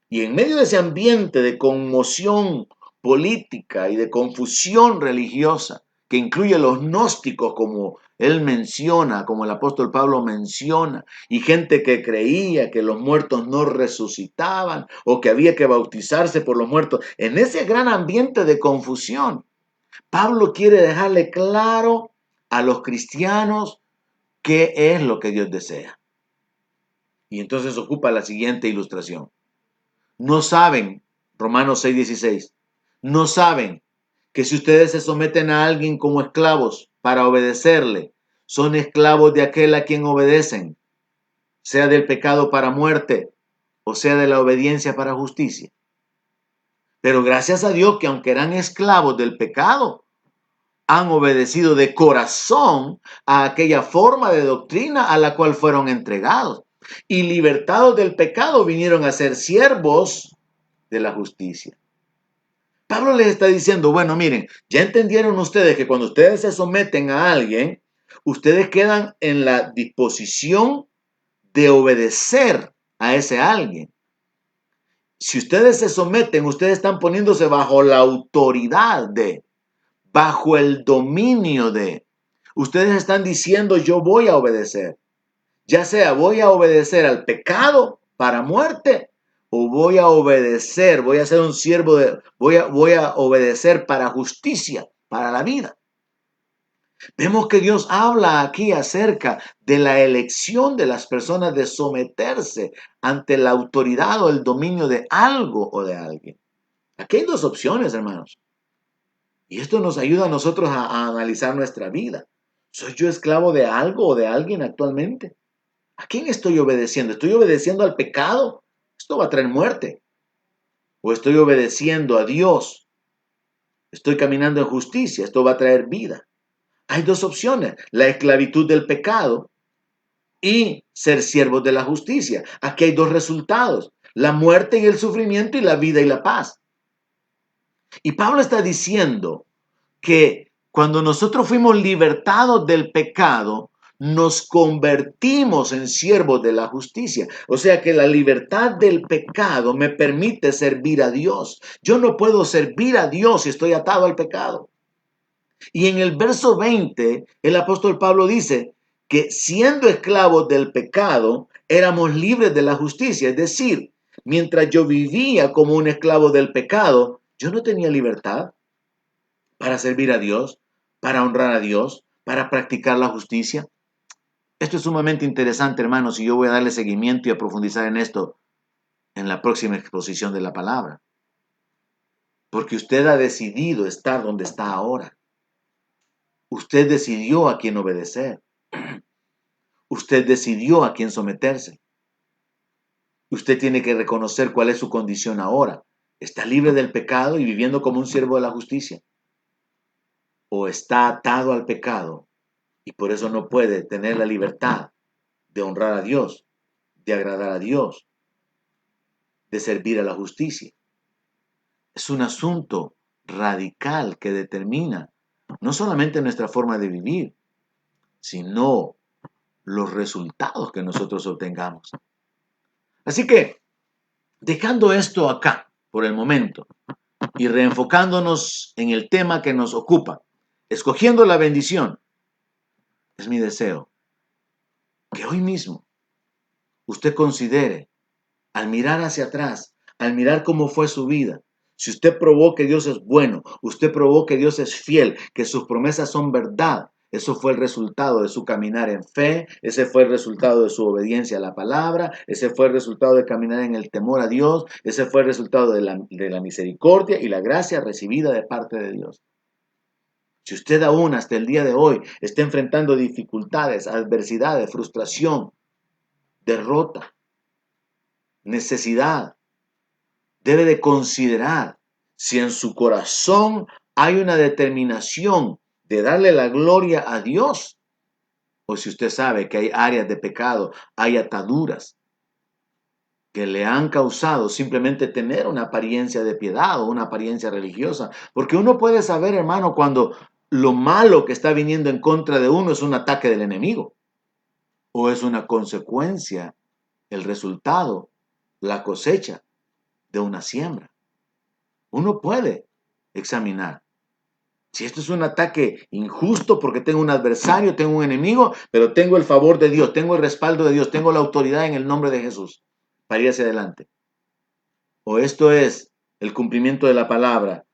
S1: Y en medio de ese ambiente de conmoción política y de confusión religiosa, que incluye a los gnósticos, como él menciona, como el apóstol Pablo menciona, y gente que creía que los muertos no resucitaban o que había que bautizarse por los muertos, en ese gran ambiente de confusión, Pablo quiere dejarle claro a los cristianos qué es lo que Dios desea. Y entonces ocupa la siguiente ilustración. No saben, Romanos 6:16, no saben que si ustedes se someten a alguien como esclavos, para obedecerle, son esclavos de aquel a quien obedecen, sea del pecado para muerte o sea de la obediencia para justicia. Pero gracias a Dios que aunque eran esclavos del pecado, han obedecido de corazón a aquella forma de doctrina a la cual fueron entregados. Y libertados del pecado vinieron a ser siervos de la justicia. Pablo les está diciendo, bueno, miren, ya entendieron ustedes que cuando ustedes se someten a alguien, ustedes quedan en la disposición de obedecer a ese alguien. Si ustedes se someten, ustedes están poniéndose bajo la autoridad de, bajo el dominio de. Ustedes están diciendo, yo voy a obedecer. Ya sea voy a obedecer al pecado para muerte o voy a obedecer, voy a ser un siervo de, voy a obedecer para justicia, para la vida. Vemos que Dios habla aquí acerca de la elección de las personas de someterse ante la autoridad o el dominio de algo o de alguien. Aquí hay dos opciones, hermanos. Y esto nos ayuda a nosotros a analizar nuestra vida. ¿Soy yo esclavo de algo o de alguien actualmente? ¿A quién estoy obedeciendo? ¿Estoy obedeciendo al pecado? Esto va a traer muerte. ¿O estoy obedeciendo a Dios? Estoy caminando en justicia. Esto va a traer vida. Hay dos opciones. La esclavitud del pecado y ser siervos de la justicia. Aquí hay dos resultados. La muerte y el sufrimiento y la vida y la paz. Y Pablo está diciendo que cuando nosotros fuimos libertados del pecado, nos convertimos en siervos de la justicia. O sea que la libertad del pecado me permite servir a Dios. Yo no puedo servir a Dios si estoy atado al pecado. Y en el verso 20, el apóstol Pablo dice que siendo esclavos del pecado, éramos libres de la justicia. Es decir, mientras yo vivía como un esclavo del pecado, yo no tenía libertad para servir a Dios, para honrar a Dios, para practicar la justicia. Esto es sumamente interesante, hermanos, y yo voy a darle seguimiento y a profundizar en esto en la próxima exposición de la palabra. Porque usted ha decidido estar donde está ahora. Usted decidió a quién obedecer. Usted decidió a quién someterse. Usted tiene que reconocer cuál es su condición ahora. ¿Está libre del pecado y viviendo como un siervo de la justicia? ¿O está atado al pecado y por eso no puede tener la libertad de honrar a Dios, de agradar a Dios, de servir a la justicia? Es un asunto radical que determina no solamente nuestra forma de vivir, sino los resultados que nosotros obtengamos. Así que, dejando esto acá por el momento y reenfocándonos en el tema que nos ocupa, escogiendo la bendición, es mi deseo que hoy mismo usted considere, al mirar hacia atrás, al mirar cómo fue su vida, si usted probó que Dios es bueno, usted probó que Dios es fiel, que sus promesas son verdad, eso fue el resultado de su caminar en fe, ese fue el resultado de su obediencia a la palabra, ese fue el resultado de caminar en el temor a Dios, ese fue el resultado de la misericordia y la gracia recibida de parte de Dios. Si usted aún hasta el día de hoy está enfrentando dificultades, adversidades, frustración, derrota, necesidad, debe de considerar si en su corazón hay una determinación de darle la gloria a Dios, o si usted sabe que hay áreas de pecado, hay ataduras que le han causado simplemente tener una apariencia de piedad o una apariencia religiosa. Porque uno puede saber, hermano, cuando lo malo que está viniendo en contra de uno es un ataque del enemigo, o es una consecuencia, el resultado, la cosecha de una siembra. Uno puede examinar si esto es un ataque injusto porque tengo un adversario, tengo un enemigo, pero tengo el favor de Dios, tengo el respaldo de Dios, tengo la autoridad en el nombre de Jesús para ir hacia adelante. O esto es el cumplimiento de la palabra.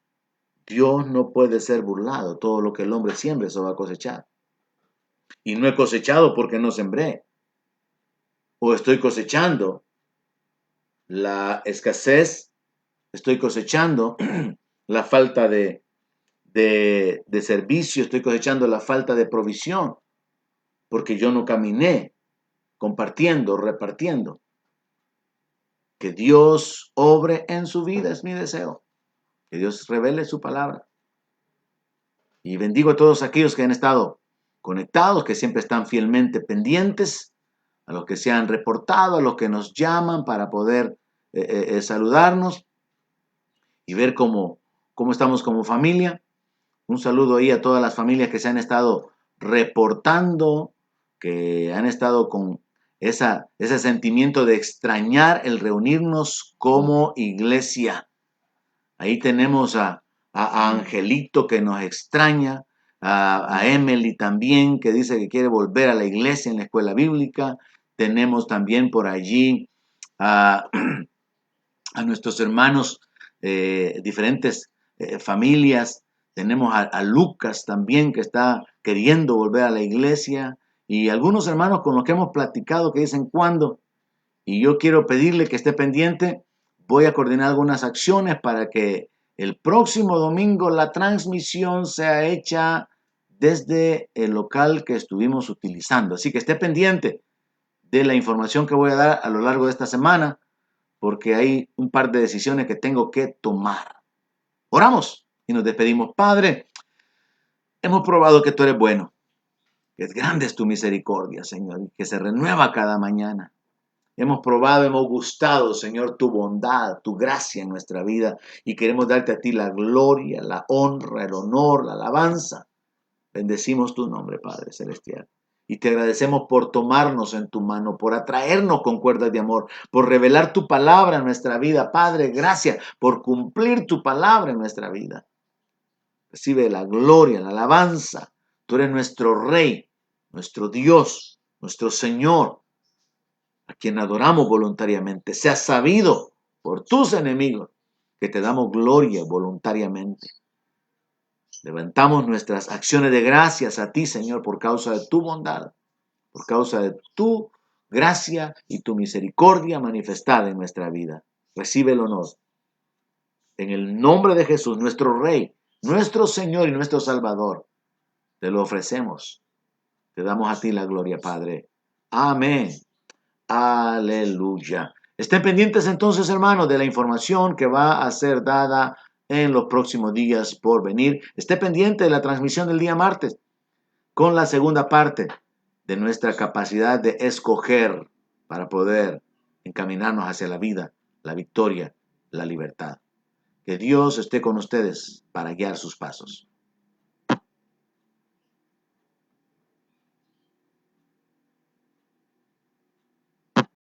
S1: Dios no puede ser burlado. Todo lo que el hombre siembre, eso va a cosechar. Y no he cosechado porque no sembré. O estoy cosechando la escasez, estoy cosechando la falta de de servicio, estoy cosechando la falta de provisión, porque yo no caminé compartiendo, repartiendo. Que Dios obre en su vida es mi deseo. Que Dios revele su palabra. Y bendigo a todos aquellos que han estado conectados, que siempre están fielmente pendientes, a los que se han reportado, a los que nos llaman para poder saludarnos y ver cómo estamos como familia. Un saludo ahí a todas las familias que se han estado reportando, que han estado con ese sentimiento de extrañar el reunirnos como iglesia. Ahí tenemos a Angelito que nos extraña, a Emily también que dice que quiere volver a la iglesia en la escuela bíblica. Tenemos también por allí a, a nuestros hermanos, diferentes familias. Tenemos a Lucas también que está queriendo volver a la iglesia y algunos hermanos con los que hemos platicado que dicen cuándo. Y yo quiero pedirle que esté pendiente. Voy a coordinar algunas acciones para que el próximo domingo la transmisión sea hecha desde el local que estuvimos utilizando. Así que esté pendiente de la información que voy a dar a lo largo de esta semana, porque hay un par de decisiones que tengo que tomar. Oramos y nos despedimos. Padre, hemos probado que tú eres bueno, que es grande es tu misericordia, Señor, y que se renueva cada mañana. Hemos probado, hemos gustado, Señor, tu bondad, tu gracia en nuestra vida y queremos darte a ti la gloria, la honra, el honor, la alabanza. Bendecimos tu nombre, Padre Celestial. Y te agradecemos por tomarnos en tu mano, por atraernos con cuerdas de amor, por revelar tu palabra en nuestra vida. Padre, gracias por cumplir tu palabra en nuestra vida. Recibe la gloria, la alabanza. Tú eres nuestro Rey, nuestro Dios, nuestro Señor, a quien adoramos voluntariamente. Sea sabido por tus enemigos que te damos gloria voluntariamente. Levantamos nuestras acciones de gracias a ti, Señor, por causa de tu bondad, por causa de tu gracia y tu misericordia manifestada en nuestra vida. Recibe el honor. En el nombre de Jesús, nuestro Rey, nuestro Señor y nuestro Salvador, te lo ofrecemos. Te damos a ti la gloria, Padre. Amén. Aleluya. Estén pendientes entonces, hermanos, de la información que va a ser dada en los próximos días por venir. Esté pendiente de la transmisión del día martes con la segunda parte de nuestra capacidad de escoger para poder encaminarnos hacia la vida, la victoria, la libertad. Que Dios esté con ustedes para guiar sus pasos.